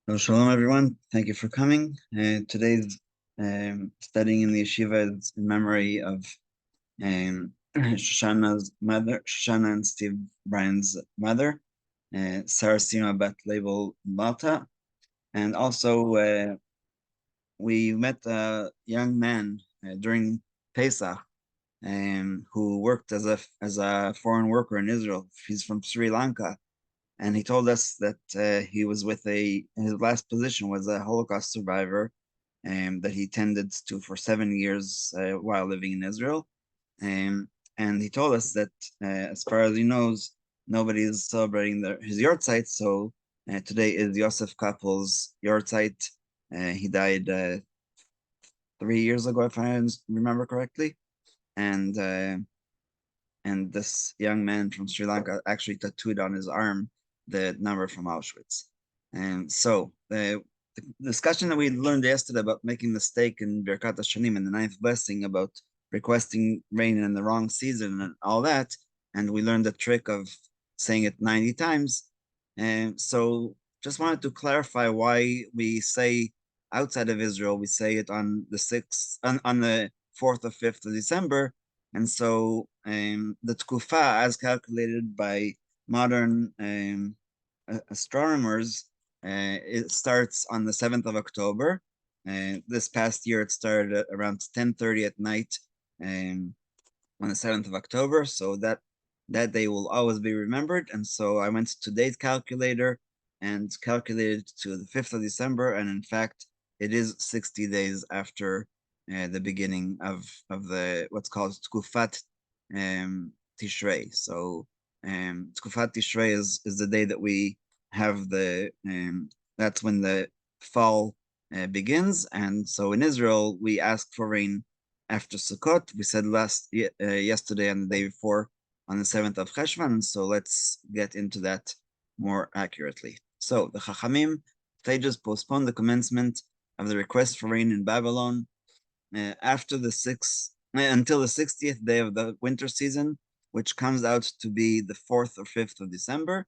So shalom, everyone. Thank you for coming. Today's studying in the Yeshiva is in memory of Shoshana's mother, Shoshana and Steve Bryan's mother, Sarah Sima Bat Label Malta. And also, we met a young man during Pesach who worked as a foreign worker in Israel. He's from Sri Lanka, and he told us that he was with his last position was a Holocaust survivor, that he tended to for 7 years while living in Israel. And he told us that, as far as he knows, nobody is celebrating his yahrzeit. So today is Yosef Kappel's yahrzeit. He died 3 years ago, if I remember correctly. And and this young man from Sri Lanka actually tattooed on his arm the number from Auschwitz. And so the discussion that we learned yesterday about making mistake in Birkat Hashanim and the ninth blessing about requesting rain in the wrong season and all that, and we learned the trick of saying it 90 times. And so just wanted to clarify why we say outside of Israel, we say it on the 6th, on the 4th or 5th of December, and so the tkufa, as calculated by modern astronomers, it starts on the 7th of October. This past year, it started at around 10:30 at night on the 7th of October. So that day will always be remembered. And so I went to date calculator and calculated to the 5th of December. And in fact, it is 60 days after the beginning of the what's called Tkufat Tishrei. So Tkufat Tishrei is the day that we have that's when the fall begins. And so in Israel, we ask for rain after Sukkot. We said yesterday and the day before on the 7th of Cheshvan. So let's get into that more accurately. So the Chachamim sages postponed the commencement of the request for rain in Babylon after the until the 60th day of the winter season, which comes out to be the 4th or 5th of December.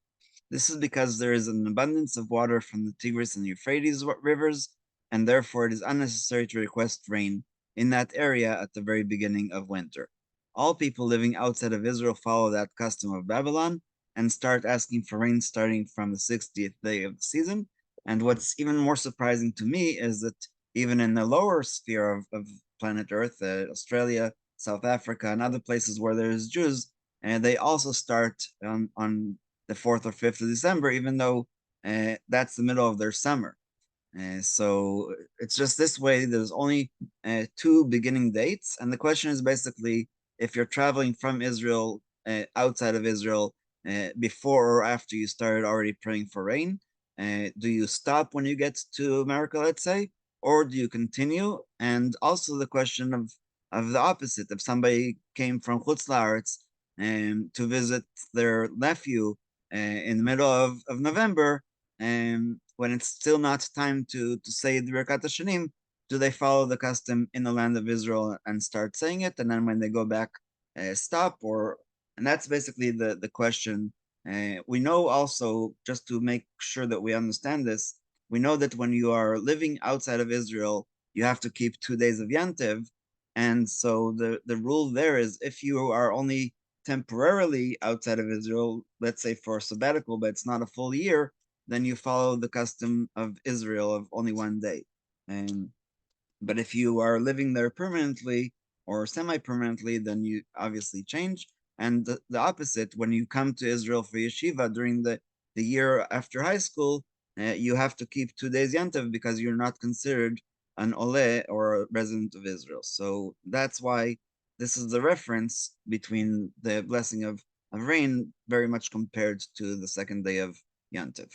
This is because there is an abundance of water from the Tigris and Euphrates rivers, and therefore it is unnecessary to request rain in that area at the very beginning of winter. All people living outside of Israel follow that custom of Babylon and start asking for rain starting from the 60th day of the season. And what's even more surprising to me is that even in the lower sphere of planet Earth, Australia, South Africa, and other places where there's Jews, and they also start on the 4th or 5th of December, even though that's the middle of their summer. So it's just this way. There's only two beginning dates. And the question is basically, if you're traveling from Israel, outside of Israel, before or after you started already praying for rain, do you stop when you get to America, let's say, or do you continue? And also the question of the opposite. If somebody came from Chutz La'aretz to visit their nephew in the middle of November, when it's still not time to say the Birkat Hashanim, do they follow the custom in the land of Israel and start saying it, and then when they go back, stop? And that's basically the question. We know also, just to make sure that we understand this, we know that when you are living outside of Israel, you have to keep 2 days of Yantiv, and so the rule there is if you are only temporarily outside of Israel, let's say for a sabbatical, but it's not a full year, then you follow the custom of Israel of only one day. But if you are living there permanently or semi-permanently, then you obviously change. And the opposite, when you come to Israel for yeshiva during the year after high school, you have to keep 2 days yantav because you're not considered an ole or a resident of Israel. So that's why this is the reference between the blessing of rain very much compared to the second day of yantav.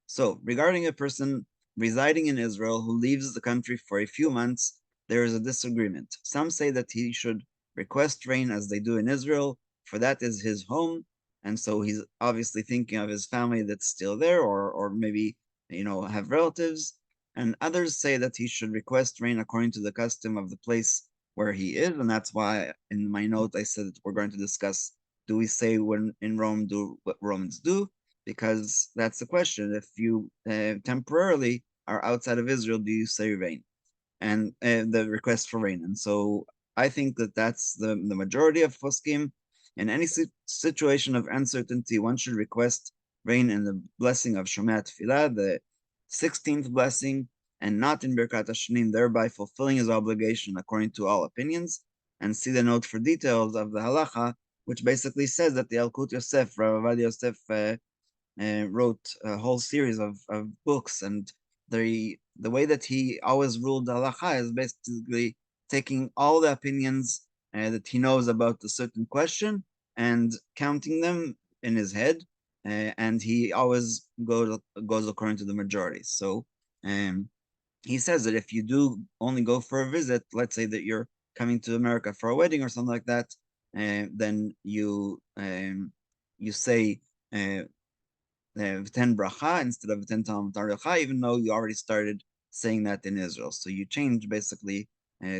So regarding a person residing in Israel who leaves the country for a few months, there is a disagreement. Some say that he should request rain as they do in Israel, for that is his home, and so he's obviously thinking of his family that's still there, or maybe have relatives. And others say that he should request rain according to the custom of the place where he is, and that's why in my note I said that we're going to discuss: do we say when in Rome do what Romans do? Because that's the question. If you temporarily are outside of Israel do you say rain? And the request for rain. And so I think that that's the majority of poskim. In any situation of uncertainty, one should request rain in the blessing of Shomei Tefillah, the 16th blessing, and not in Birkat Hashanim, thereby fulfilling his obligation according to all opinions. And see the note for details of the halacha, which basically says that the Yalkut Yosef, Rav Avad Yosef, wrote a whole series of books, and the way that he always ruled halacha is basically taking all the opinions that he knows about a certain question and counting them in his head, and he always goes according to the majority. So he says that if you do only go for a visit, let's say that you're coming to America for a wedding or something like that, then you say V'ten bracha instead of V'ten Talmud Tardecha, even though you already started saying that in Israel. So you change basically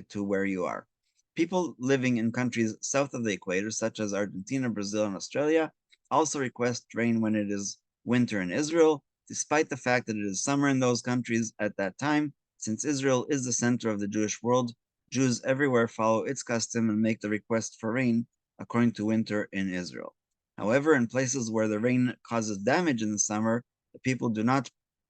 to where you are. People living in countries south of the equator, such as Argentina, Brazil, and Australia, also request rain when it is winter in Israel, despite the fact that it is summer in those countries at that time. Since Israel is the center of the Jewish world, Jews everywhere follow its custom and make the request for rain according to winter in Israel. However, in places where the rain causes damage in the summer, the people do not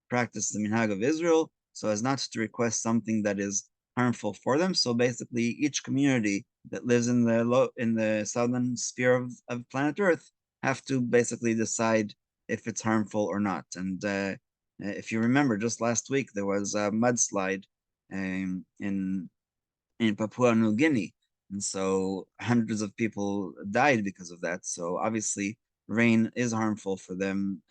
practice the minhag of Israel so as not to request something that is harmful for them. So basically, each community that lives in the southern sphere of planet Earth have to basically decide if it's harmful or not. And if you remember, just last week there was a mudslide in Papua New Guinea. And so hundreds of people died because of that. So obviously, rain is harmful for them.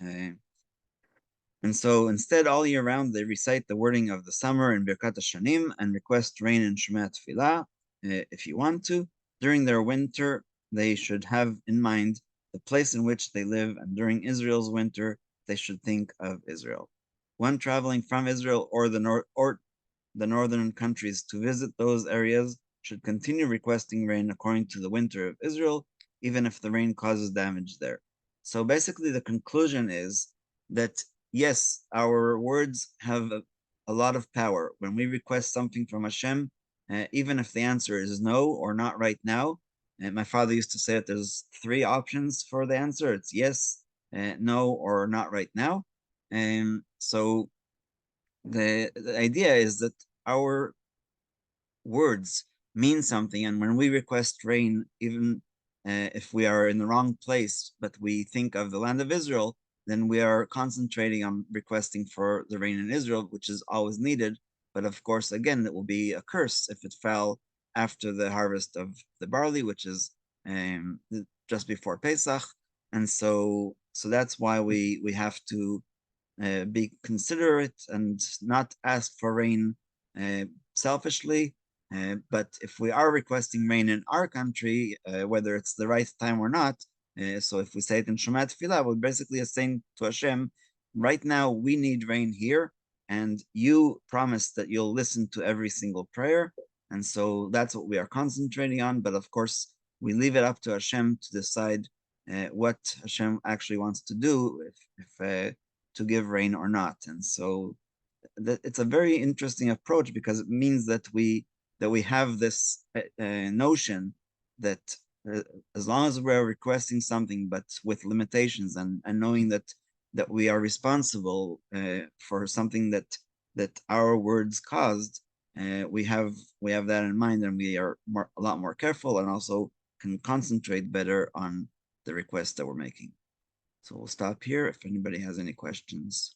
And so instead, all year round, they recite the wording of the summer in Birkat Hashanim and request rain in Shomei Tefillah if you want to. During their winter, they should have in mind the place in which they live, and during Israel's winter, they should think of Israel. One traveling from Israel or the northern countries to visit those areas should continue requesting rain according to the winter of Israel, even if the rain causes damage there. So basically, the conclusion is that yes, our words have a lot of power. When we request something from Hashem, even if the answer is no or not right now, my father used to say that there's three options for the answer. It's yes, no, or not right now. And so the idea is that our words mean something, and when we request rain, even if we are in the wrong place, but we think of the land of Israel, then we are concentrating on requesting for the rain in Israel, which is always needed. But of course, again, it will be a curse if it fell after the harvest of the barley, which is just before Pesach. And so that's why we have to be considerate and not ask for rain selfishly. But if we are requesting rain in our country, whether it's the right time or not, so if we say it in Shomei Tefillah, we're basically saying to Hashem, right now we need rain here, and you promise that you'll listen to every single prayer. And so that's what we are concentrating on. But of course, we leave it up to Hashem to decide what Hashem actually wants to do, if to give rain or not. And so it's a very interesting approach, because it means that we have this notion that as long as we're requesting something, but with limitations, and knowing that we are responsible for something that our words caused, we have that in mind, and we are a lot more careful, and also can concentrate better on the request that we're making. So we'll stop here if anybody has any questions.